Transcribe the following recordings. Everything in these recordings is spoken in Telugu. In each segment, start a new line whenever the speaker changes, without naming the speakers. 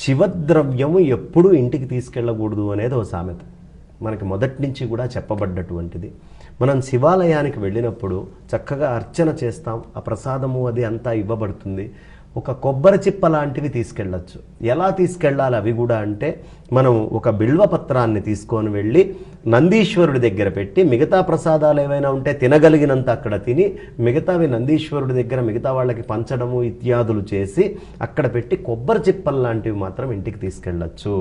శివద్రవ్యము ఎప్పుడూ ఇంటికి తీసుకెళ్ళకూడదు అనేది ఓ సామెత మనకి మొదటి నుంచి కూడా చెప్పబడ్డటువంటిది. మనం శివాలయానికి వెళ్ళినప్పుడు చక్కగా అర్చన చేస్తాం, ఆ ప్రసాదము అది అంతా ఇవ్వబడుతుంది. ఒక కొబ్బరి చిప్ప లాంటివి తీసుకెళ్ళచ్చు. ఎలా తీసుకెళ్ళాలి అవి కూడా అంటే, మనం ఒక బిల్వపత్రాన్ని తీసుకొని వెళ్ళి నందీశ్వరుడి దగ్గర పెట్టి, మిగతా ప్రసాదాలు ఏవైనా ఉంటే తినగలిగినంత అక్కడ తిని, మిగతావి నందీశ్వరుడి దగ్గర మిగతా వాళ్ళకి పంచడము ఇత్యాదులు చేసి అక్కడ పెట్టి కొబ్బరి చిప్పలు లాంటివి మాత్రం ఇంటికి తీసుకెళ్ళచ్చు.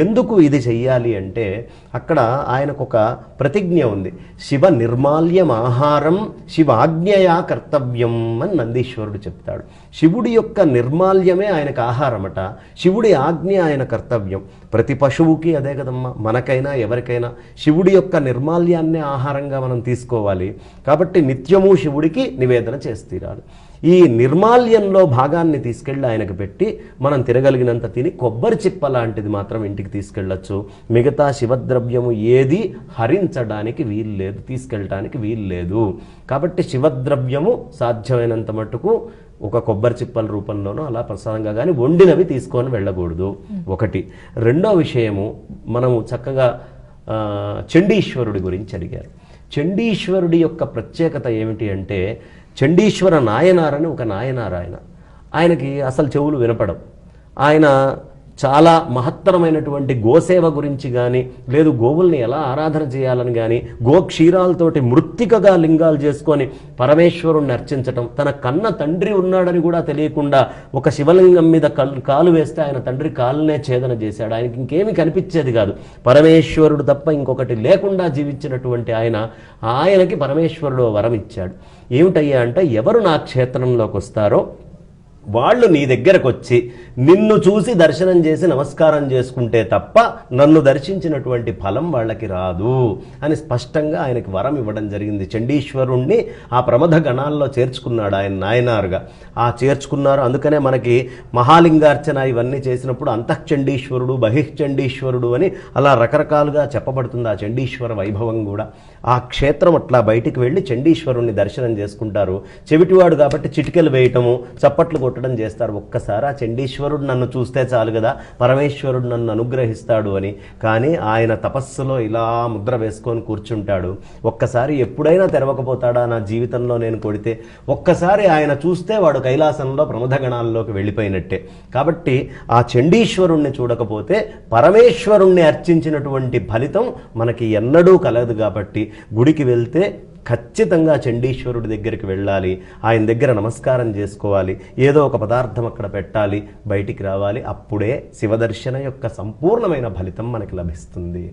ఎందుకు ఇది చెయ్యాలి అంటే, అక్కడ ఆయనకు ఒక ప్రతిజ్ఞ ఉంది. శివ నిర్మాల్యం ఆహారం శివాజ్ఞయా కర్తవ్యం అని నందీశ్వరుడు చెప్తాడు. శివుడి యొక్క నిర్మాల్యమే ఆయనకు ఆహారమట, శివుడి ఆజ్ఞ ఆయన కర్తవ్యం. ప్రతి పశువుకి అదే కదమ్మా, మనకైనా ఎవరికైనా శివుడి యొక్క నిర్మాల్యాన్నే ఆహారంగా మనం తీసుకోవాలి. కాబట్టి నిత్యము శివుడికి నివేదన చేసి తీరాలి. ఈ నిర్మాల్యంలో భాగాన్ని తీసుకెళ్ళి ఆయనకు పెట్టి మనం తినగలిగినంత తిని కొబ్బరి చిప్ప లాంటిది మాత్రం ఇంటికి తీసుకెళ్ళచ్చు. మిగతా శివద్రవ్యము ఏది హరించడానికి వీల్లేదు, తీసుకెళ్ళటానికి వీల్లేదు. కాబట్టి శివద్రవ్యము సాధ్యమైనంత మట్టుకు ఒక కొబ్బరి చిప్పల రూపంలోనో అలా ప్రసాదంగా కానీ వండినవి తీసుకొని వెళ్ళకూడదు. ఒకటి. రెండో విషయము, మనము చక్కగా చండీశ్వరుడి గురించి అడిగారు. చండీశ్వరుడి యొక్క ప్రత్యేకత ఏమిటి అంటే, చండీశ్వర నాయనారని ఒక నాయనారు ఆయనకి అసలు చెవులు వినపడవు. ఆయన చాలా మహత్తరమైనటువంటి గోసేవ గురించి కానీ, లేదు గోవుల్ని ఎలా ఆరాధన చేయాలని కానీ, గోక్షీరాలతోటి మృత్తికగా లింగాలు చేసుకొని పరమేశ్వరుణ్ణి అర్చించటం, తన కన్న తండ్రి ఉన్నాడని కూడా తెలియకుండా ఒక శివలింగం మీద కాలు వేస్తే ఆయన తండ్రి కాలునే ఛేదన చేశాడు. ఆయనకి ఇంకేమీ కనిపించేది కాదు, పరమేశ్వరుడు తప్ప ఇంకొకటి లేకుండా జీవించినటువంటి ఆయనకి పరమేశ్వరుడు వరం ఇచ్చాడు. ఏమిటయ్యా అంటే, ఎవరు నా క్షేత్రంలోకి వస్తారో వాళ్ళు నీ దగ్గరకు వచ్చి నిన్ను చూసి దర్శనం చేసి నమస్కారం చేసుకుంటే తప్ప నన్ను దర్శించినటువంటి ఫలం వాళ్ళకి రాదు అని స్పష్టంగా ఆయనకి వరం ఇవ్వడం జరిగింది. చండీశ్వరుణ్ణి ఆ ప్రమథ గణాల్లో చేర్చుకున్నాడు ఆయన నాయనారుగా. ఆ చేర్చుకున్నారు. అందుకనే మనకి మహాలింగార్చన ఇవన్నీ చేసినప్పుడు అంతఃచండీశ్వరుడు, బహిశ్చండీశ్వరుడు అని అలా రకరకాలుగా చెప్పబడుతుంది ఆ చండీశ్వర వైభవం కూడా. ఆ క్షేత్రం అట్లా బయటికి వెళ్ళి చండీశ్వరుణ్ణి దర్శనం చేసుకుంటారు. చెవిటివాడు కాబట్టి చిటికెలు వేయటము, చప్పట్లు కొట్టడం చేస్తారు. ఒక్కసారి ఆ చండీశ్వరుడు నన్ను చూస్తే చాలు కదా, పరమేశ్వరుడు నన్ను అనుగ్రహిస్తాడు అని. కానీ ఆయన తపస్సులో ఇలా ముద్ర వేసుకొని కూర్చుంటాడు. ఒక్కసారి ఎప్పుడైనా తెరవకపోతాడా నా జీవితంలో నేను కొడితే? ఒక్కసారి ఆయన చూస్తే వాడు కైలాసంలో ప్రమథగణాల్లోకి వెళ్ళిపోయినట్టే. కాబట్టి ఆ చండీశ్వరుణ్ణి చూడకపోతే పరమేశ్వరుణ్ణి అర్చించినటువంటి ఫలితం మనకి ఎన్నడూ కలదు. కాబట్టి గుడికి వెళ్తే ఖచ్చితంగా చండీశ్వరుడి దగ్గరికి వెళ్ళాలి, ఆయన దగ్గర నమస్కారం చేసుకోవాలి, ఏదో ఒక పదార్థం అక్కడ పెట్టాలి, బయటికి రావాలి. అప్పుడే శివదర్శన యొక్క సంపూర్ణమైన ఫలితం మనకి లభిస్తుంది.